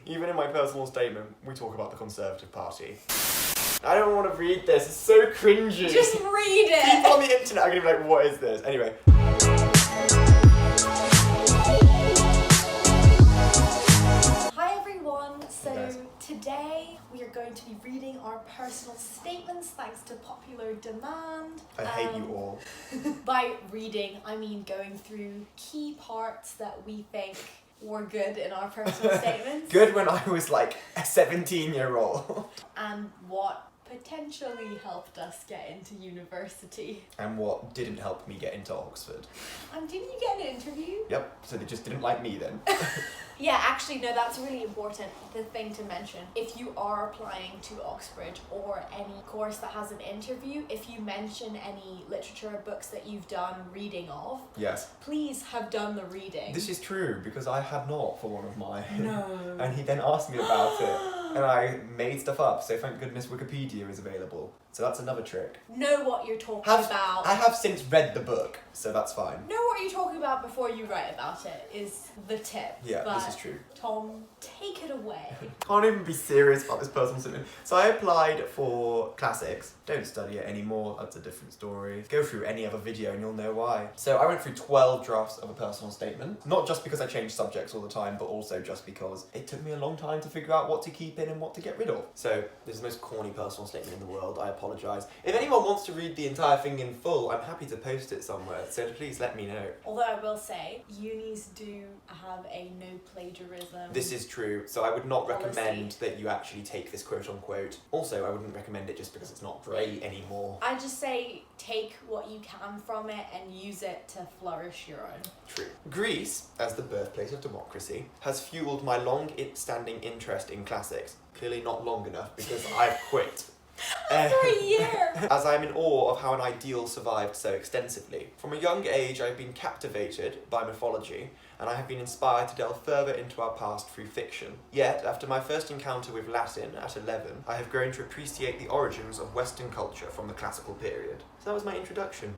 Even in my personal statement, we talk about the Conservative Party. I don't want to read this, it's so cringy. Just read it! People on the internet are going to be like, what is this? Anyway. Hi everyone, so Yes. today we are going to be reading our personal statements thanks to popular demand. I hate you all. By reading, I mean going through key parts that we think were good in our personal statements. Good when I was like a 17-year-old. And what potentially helped us get into university. And what didn't help me get into Oxford. Didn't you get an interview? Yep, so they just didn't like me then. Yeah, actually, no, that's really important, the thing to mention. If you are applying to Oxford or any course that has an interview, if you mention any literature or books that you've done reading of, Yes. please have done the reading. This is true, because I had not for one of mine. No. And he then asked me about it, and I made stuff up, so thank goodness Wikipedia is available. So that's another trick. Know what you're talking about. I have since read the book, so that's fine. Know what you're talking about before you write about it is the tip. Yeah, but this is true. Tom, take it away. Can't even be serious about this personal statement. So I applied for classics. Don't study it anymore, that's a different story. Go through any other video and you'll know why. So I went through 12 drafts of a personal statement. Not just because I changed subjects all the time, but also just because it took me a long time to figure out what to keep in and what to get rid of. So this is the most corny personal statement in the world, I apologise. If anyone wants to read the entire thing in full, I'm happy to post it somewhere, so please let me know. Although I will say, unis do have a no plagiarism. This is true, so I would not Policy. recommend that you actually take this quote unquote. Also, I wouldn't recommend it just because it's not great anymore. I just say take what you can from it and use it to flourish your own. True. Greece, as the birthplace of democracy, has fueled my long-standing interest in classics. Clearly not long enough because I've quit. For a year! As I'm in awe of how an ideal survived so extensively. From a young age, I've been captivated by mythology, and I have been inspired to delve further into our past through fiction. Yet, after my first encounter with Latin at 11, I have grown to appreciate the origins of Western culture from the classical period. So that was my introduction.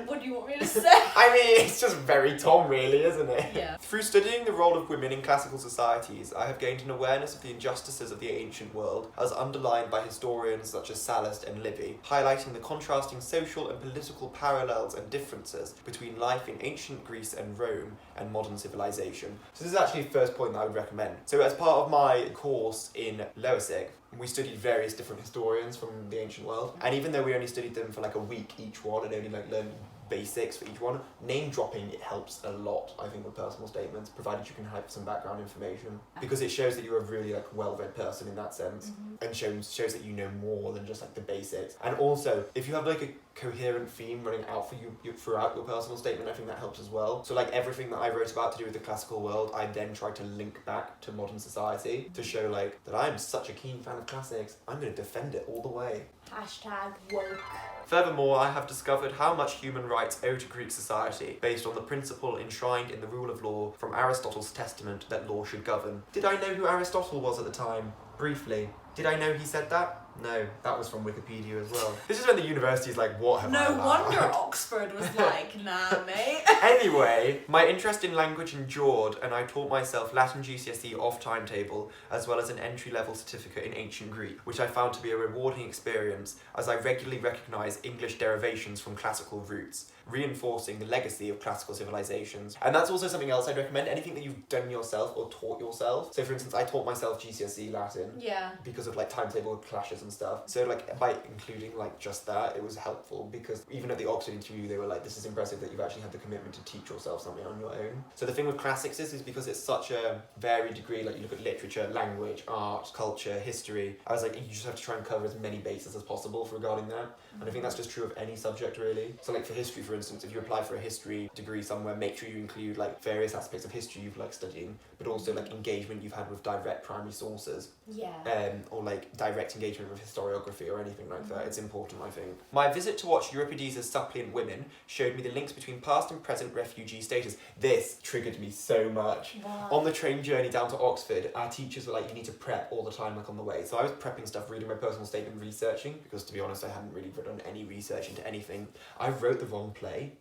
What do you want me to say? I mean, it's just very Tom, really, isn't it? Yeah. Through studying the role of women in classical societies, I have gained an awareness of the injustices of the ancient world, as underlined by historians such as Sallust and Livy, highlighting the contrasting social and political parallels and differences between life in ancient Greece and Rome and modern civilization. So this is actually the first point that I would recommend. So as part of my course in Loisig, we studied various different historians from the ancient world, and even though we only studied them for like a week each one and only like learned basics for each one, name dropping, it helps a lot, I think, with personal statements, provided you can have some background information, because it shows that you're a really like well-read person in that sense, and shows that you know more than just like the basics. And also, if you have like a coherent theme running out for you throughout your personal statement, I think that helps as well. So like everything that I wrote about to do with the classical world, I then tried to link back to modern society to show like that I'm such a keen fan of classics, I'm going to defend it all the way. Hashtag woke. Furthermore, I have discovered how much human rights owe to Greek society, based on the principle enshrined in the rule of law from Aristotle's testament that law should govern. Did I know who Aristotle was at the time? Briefly. Did I know he said that? No, that was from Wikipedia as well. This is when the university's like, what have I No allowed? wonder Oxford was like, nah, mate. Anyway, my interest in language endured, and I taught myself Latin GCSE off timetable, as well as an entry-level certificate in ancient Greek, which I found to be a rewarding experience, as I regularly recognise English derivations from classical roots, reinforcing the legacy of classical civilizations. And that's also something else I'd recommend, anything that you've done yourself or taught yourself. So for instance, I taught myself GCSE Latin. Yeah. Because of like timetable clashes and stuff. So like by including like just that, it was helpful, because even at the Oxford interview they were like, this is impressive that you've actually had the commitment to teach yourself something on your own. So the thing with classics is because it's such a varied degree, like you look at literature, language, art, culture, history, I was like, you just have to try and cover as many bases as possible regarding that. And I think that's just true of any subject really. So like for history, for instance, if you apply for a history degree somewhere, make sure you include like various aspects of history you've like studying, but also like engagement you've had with direct primary sources. Yeah. Or like direct engagement with historiography or anything like that. It's important, I think. My visit to watch Euripides' Suppliant Women showed me the links between past and present refugee status. This triggered me so much. Wow. On the train journey down to Oxford, our teachers were like, you need to prep all the time, like on the way. So I was prepping stuff, reading my personal statement, researching, because to be honest, I hadn't really done any research into anything. I wrote the wrong play.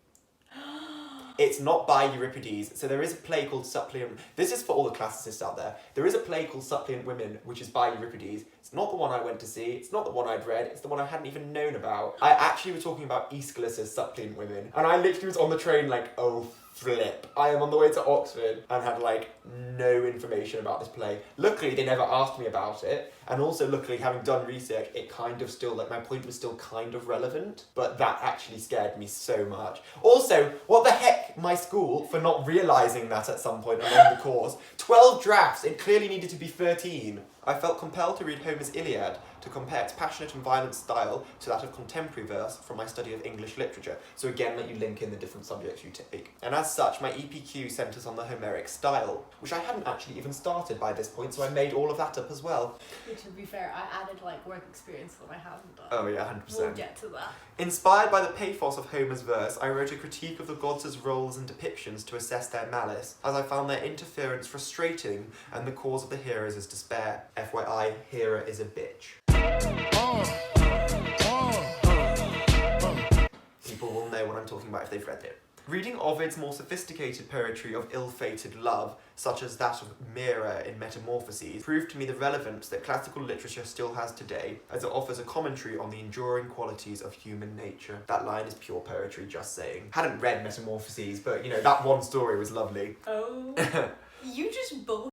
It's not by Euripides. So there is a play called Suppliant. This is for all the classicists out there. There is a play called Suppliant Women, which is by Euripides. It's not the one I went to see. It's not the one I'd read. It's the one I hadn't even known about. I actually was talking about Aeschylus's Suppliant Women, and I literally was on the train like, oh flip. I am on the way to Oxford and had like no information about this play. Luckily, they never asked me about it. And also, luckily, having done research, it kind of still, like, my point was still kind of relevant. But that actually scared me so much. Also, what the heck, my school, for not realising that at some point along the course. 12 drafts, it clearly needed to be 13. I felt compelled to read Homer's Iliad to compare its passionate and violent style to that of contemporary verse from my study of English literature. So again, let you link in the different subjects you take. And as such, my EPQ centres on the Homeric style, which I hadn't actually even started by this point, so I made all of that up as well. To be fair, I added like work experience that I haven't done. Oh yeah, 100%. We'll get to that. Inspired by the pathos of Homer's verse, I wrote a critique of the gods' roles and depictions to assess their malice, as I found their interference frustrating and the cause of the heroes' despair. FYI, Hera is a bitch. People will know what I'm talking about if they've read it. Reading Ovid's more sophisticated poetry of ill-fated love, such as that of Mira in Metamorphoses, proved to me the relevance that classical literature still has today, as it offers a commentary on the enduring qualities of human nature. That line is pure poetry, just saying. Hadn't read Metamorphoses, but, you know, that one story was lovely. Oh, you just bullshit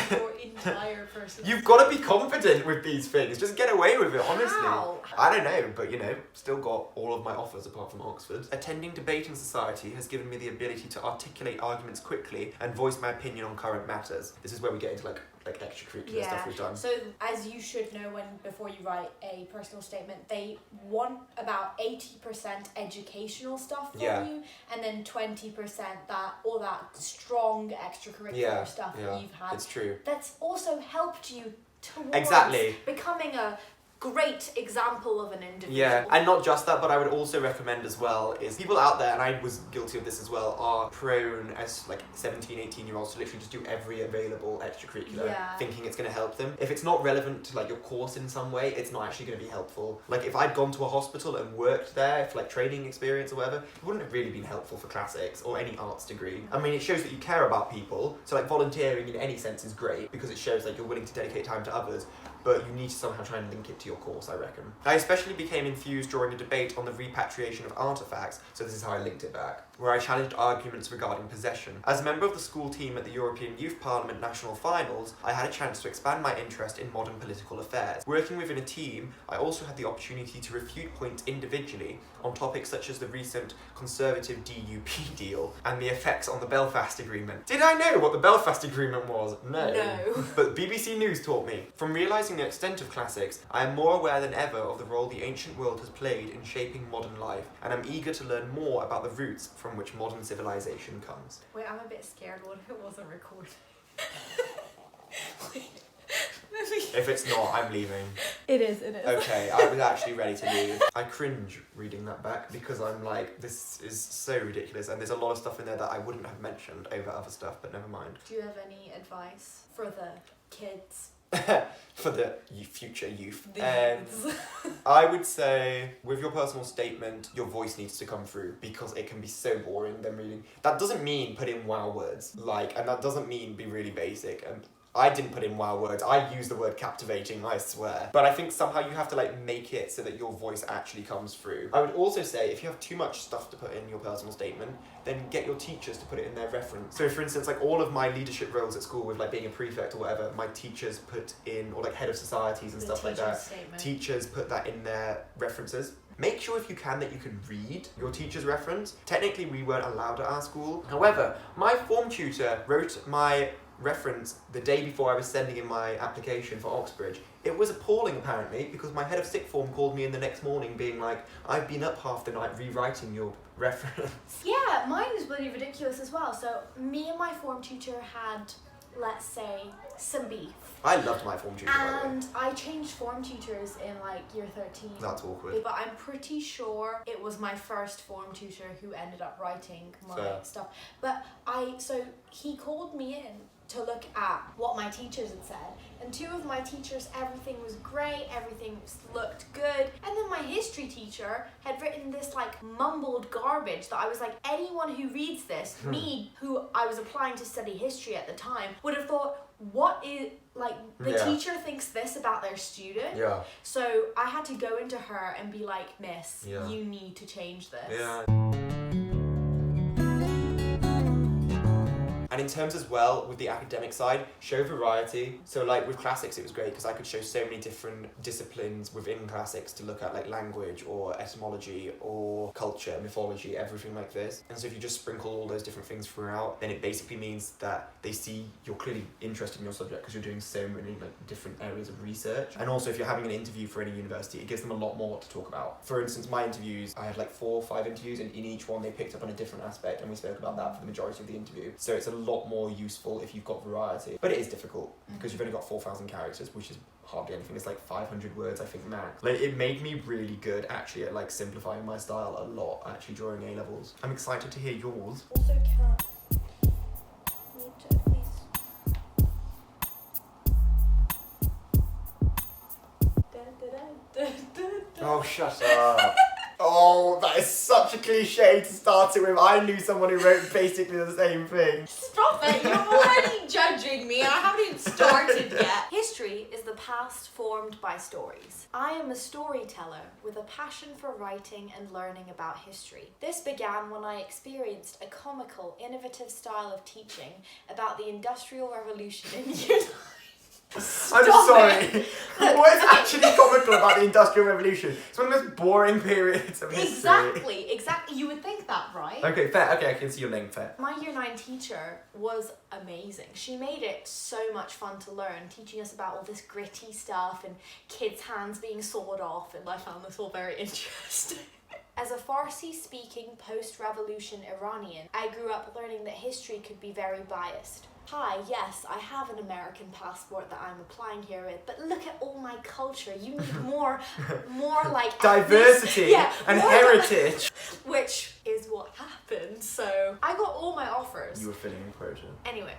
your entire person. You've got to be confident with these things. Just get away with it, honestly. How? I don't know, but, you know, still got all of my offers apart from Oxford. Attending debating society has given me the ability to articulate arguments quickly and voice my opinion on current matters. This is where we get into, like extracurricular stuff we've done. So as you should know, before you write a personal statement, they want about 80% educational stuff from you, and then 20% all that strong extracurricular stuff that you've had. It's true. That's also helped you towards becoming a great example of an individual. Yeah, and not just that, but I would also recommend as well is people out there, and I was guilty of this as well, are prone as like 17, 18-year-olds to literally just do every available extracurricular, thinking it's going to help them. If it's not relevant to like your course in some way, it's not actually going to be helpful. Like if I'd gone to a hospital and worked there for like training experience or whatever, it wouldn't have really been helpful for classics or any arts degree. I mean, it shows that you care about people, so like volunteering in any sense is great because it shows like you're willing to dedicate time to others, but you need to somehow try and link it to your course, I reckon. I especially became infused during a debate on the repatriation of artefacts, so this is how I linked it back, where I challenged arguments regarding possession. As a member of the school team at the European Youth Parliament National Finals, I had a chance to expand my interest in modern political affairs. Working within a team, I also had the opportunity to refute points individually on topics such as the recent Conservative DUP deal and the effects on the Belfast Agreement. Did I know what the Belfast Agreement was? No. But BBC News taught me. From realising the extent of classics, I am more aware than ever of the role the ancient world has played in shaping modern life, and I'm eager to learn more about the roots from which modern civilization comes. Wait, I'm a bit scared. What if it wasn't recorded? If it's not, I'm leaving. It is. Okay, I was actually ready to leave. I cringe reading that back because I'm like, this is so ridiculous, and there's a lot of stuff in there that I wouldn't have mentioned over other stuff, but never mind. Do you have any advice for the kids? For the future youth. Youths. I would say, with your personal statement, your voice needs to come through because it can be so boring them reading. That doesn't mean put in wow words, and that doesn't mean be really basic. And I didn't put in wow words. I used the word captivating, I swear. But I think somehow you have to make it so that your voice actually comes through. I would also say if you have too much stuff to put in your personal statement, then get your teachers to put it in their reference. So for instance, all of my leadership roles at school with being a prefect or whatever, my teachers put in, or head of societies and stuff like that. Statement. Teachers put that in their references. Make sure if you can that you can read your teacher's reference. Technically we weren't allowed at our school. However, my form tutor wrote my reference the day before I was sending in my application for Oxbridge. It was appalling apparently because my head of sixth form called me in the next morning being like, I've been up half the night rewriting your reference. Yeah, mine was bloody ridiculous as well. So me and my form tutor had, let's say, some beef. I loved my form tutor, by the way. And I changed form tutors in year 13. That's awkward. But I'm pretty sure it was my first form tutor who ended up writing my stuff. But so he called me in to look at what my teachers had said. And 2 of my teachers, everything was great, looked good. And then my history teacher had written this like mumbled garbage that I was like, anyone who reads this, me, who I was applying to study history at the time, would have thought, what is, like, the teacher thinks this about their student? Yeah. So I had to go into her and be like, miss, Yeah. you need to change this. Yeah. And in terms as well, with the academic side, show variety. So like with classics, it was great because I could show so many different disciplines within classics to look at, like language or etymology or culture, mythology, everything like this. And so if you just sprinkle all those different things throughout, then it basically means that they see you're clearly interested in your subject because you're doing so many like different areas of research. And also if you're having an interview for any university, it gives them a lot more to talk about. For instance, my interviews, I had like 4 or 5 interviews, and in each one they picked up on a different aspect, and we spoke about that for the majority of the interview. So it's a lot more useful if you've got variety, but it is difficult because you've only got 4,000 characters, which is hardly anything. It's like 500 words, I think, max. Like, it made me really good actually at like simplifying my style a lot actually during A levels. I'm excited to hear yours. Also, can't need to please. Oh, shut up. Oh, that is such a cliche to start it with. I knew someone who wrote basically the same thing. Stop it, you're already judging me. I haven't even started yet. History is the past formed by stories. I am a storyteller with a passion for writing and learning about history. This began when I experienced a comical, innovative style of teaching about the Industrial Revolution in the United I'm sorry. What is actually comical about the Industrial Revolution? It's one of the most boring periods of history. Exactly. You would think that, right? Okay, fair. Okay, I can see your name, fair. My Year 9 teacher was amazing. She made it so much fun to learn, teaching us about all this gritty stuff and kids' hands being sawed off, and I found this all very interesting. As a Farsi-speaking post-revolution Iranian, I grew up learning that history could be very biased. Hi, yes, I have an American passport that I'm applying here with, but look at all my culture. You need more like diversity and heritage. Which is what happened. So I got all my offers. You were filling a quota. Anyway,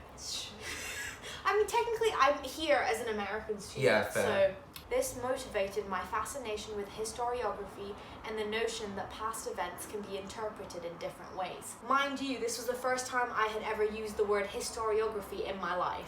I mean, technically I'm here as an American student. Yeah, fair. So this motivated my fascination with historiography and the notion that past events can be interpreted in different ways. Mind you, this was the first time I had ever used the word historiography in my life.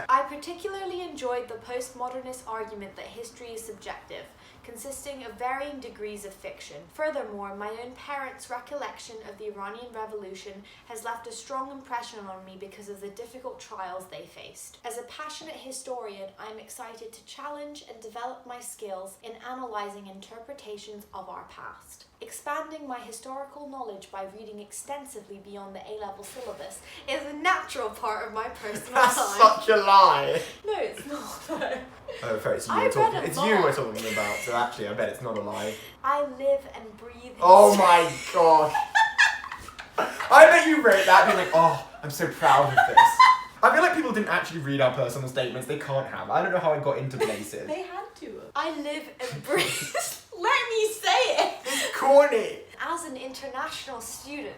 I particularly enjoyed the postmodernist argument that history is subjective, consisting of varying degrees of fiction. Furthermore, my own parents' recollection of the Iranian Revolution has left a strong impression on me because of the difficult trials they faced. As a passionate historian, I am excited to challenge and develop my skills in analysing interpretations of our past. Expanding my historical knowledge by reading extensively beyond the A-level syllabus is a natural part of my personal life. That's such a lie. No, it's not though. Oh, fair. It's you I we're read talking. a It's lot. you we're talking about. So actually, I bet it's not a lie. I live and breathe Oh my god. I bet you wrote that being like, oh, I'm so proud of this. I feel like people didn't actually read our personal statements. They can't have. I don't know how I got into places. They had to. I live and breathe. Let me say it. It's corny. As an international student,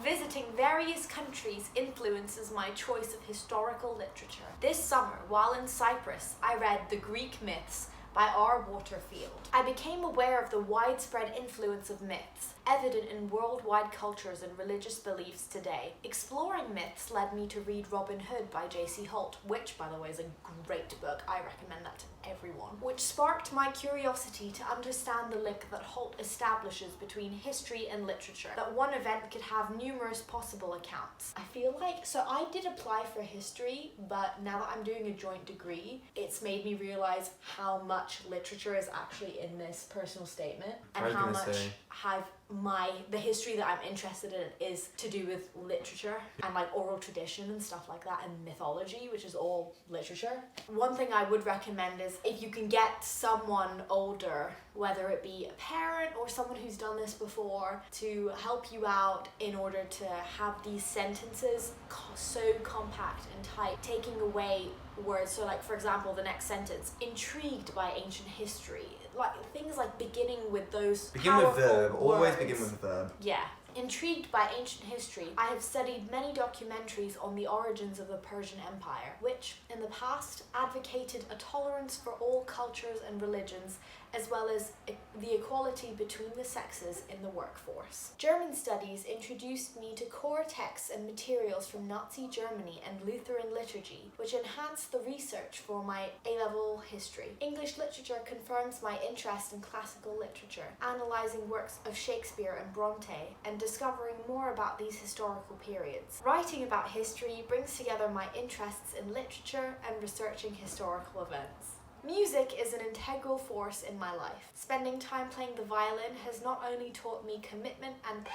visiting various countries influences my choice of historical literature. This summer, while in Cyprus, I read The Greek Myths by R. Waterfield. I became aware of the widespread influence of myths, evident in worldwide cultures and religious beliefs today. Exploring myths led me to read Robin Hood by J.C. Holt, which, by the way, is a great book. I recommend that to everyone. Which sparked my curiosity to understand the link that Holt establishes between history and literature, that one event could have numerous possible accounts. I feel like, so I did apply for history, but now that I'm doing a joint degree, it's made me realize how much literature is actually in this personal statement, and how much the history that I'm interested in is to do with literature and like oral tradition and stuff like that, and mythology, which is all literature. One thing I would recommend is if you can get someone older, whether it be a parent or someone who's done this before, to help you out in order to have these sentences so compact and tight, taking away words. So like, for example, the next sentence, intrigued by ancient history, like things like beginning with those Begin with verb. powerful Always words. begin with a verb. Yeah, Intrigued by ancient history, I have studied many documentaries on the origins of the Persian Empire, which, in the past, advocated a tolerance for all cultures and religions, as well as the equality between the sexes in the workforce. German studies introduced me to core texts and materials from Nazi Germany and Lutheran liturgy, which enhanced the research for my A-level history. English literature confirms my interest in classical literature, analysing works of Shakespeare and Bronte, and discovering more about these historical periods. Writing about history brings together my interests in literature and researching historical events. Music is an integral force in my life. Spending time playing the violin has not only taught me commitment and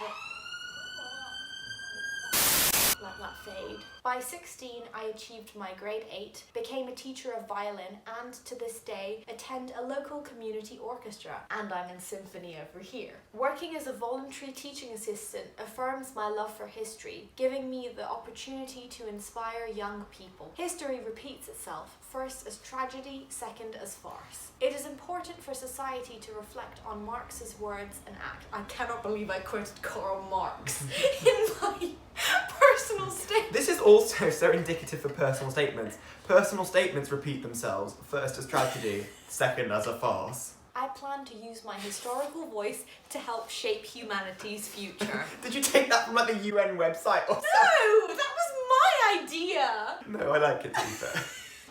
let that fade. By 16, I achieved my grade 8, became a teacher of violin, and to this day attend a local community orchestra, and I'm in symphony over here. Working as a voluntary teaching assistant affirms my love for history, giving me the opportunity to inspire young people. History repeats itself, first as tragedy, second as farce. It is important for society to reflect on Marx's words and act. I cannot believe I quoted Karl Marx in my personal statement. This is also so indicative for personal statements. Personal statements repeat themselves, first as tragedy, second as a farce. I plan to use my historical voice to help shape humanity's future. Did you take that from like the UN website or something? No, that was my idea. No, I like it too.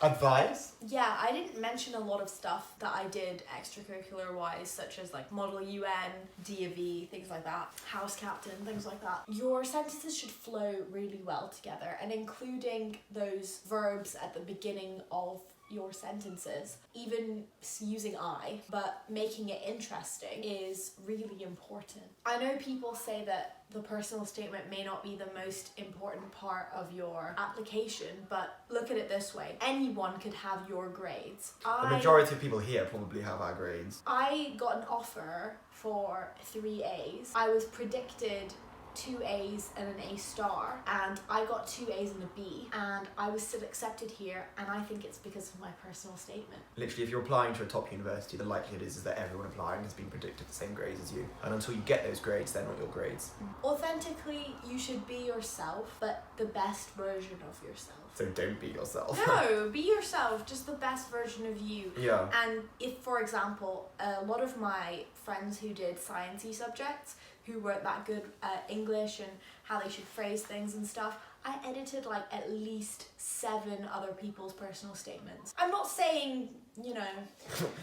Advice? Yeah, I didn't mention a lot of stuff that I did extracurricular wise, such as like Model UN, D&V, things like that, House Captain, things like that. Your sentences should flow really well together, and including those verbs at the beginning of your sentences, even using I, but making it interesting is really important. I know people say that the personal statement may not be the most important part of your application, but look at it this way. Anyone could have your grades. The majority of people here probably have our grades. I got an offer for 3 A's. I was predicted 2 A's and an A star, and I got 2 A's and a B, and I was still accepted here, and I think it's because of my personal statement. Literally, if you're applying to a top university, the likelihood is that everyone applying has been predicted the same grades as you, and until you get those grades, they're not your grades. Authentically, you should be yourself, but the best version of yourself. So don't be yourself. No, be yourself, just the best version of you. Yeah. And if, for example, a lot of my friends who did sciencey subjects, who weren't that good at English and how they should phrase things and stuff, I edited like at least 7 other people's personal statements. I'm not saying, you know...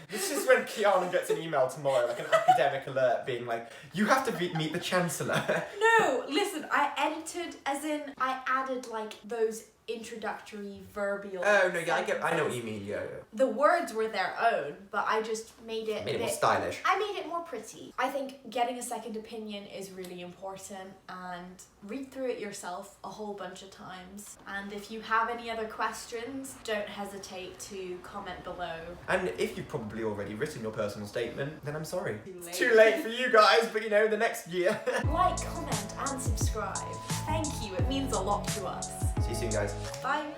This is when Kiana gets an email tomorrow, like an academic alert being like, you have to meet the Chancellor. No, listen, I edited as in I added like those introductory verbial Oh no, yeah, sentences. I know what you mean, yeah. The words were their own, but I just made it Made it more stylish. I made it more pretty. I think getting a second opinion is really important, and read through it yourself a whole bunch of times. And if you have any other questions, don't hesitate to comment below. And if you've probably already written your personal statement, then I'm sorry. Too late. It's too late for you guys, but you know, the next year. Like, comment, and subscribe. Thank you, it means a lot to us. See you soon, guys. Bye.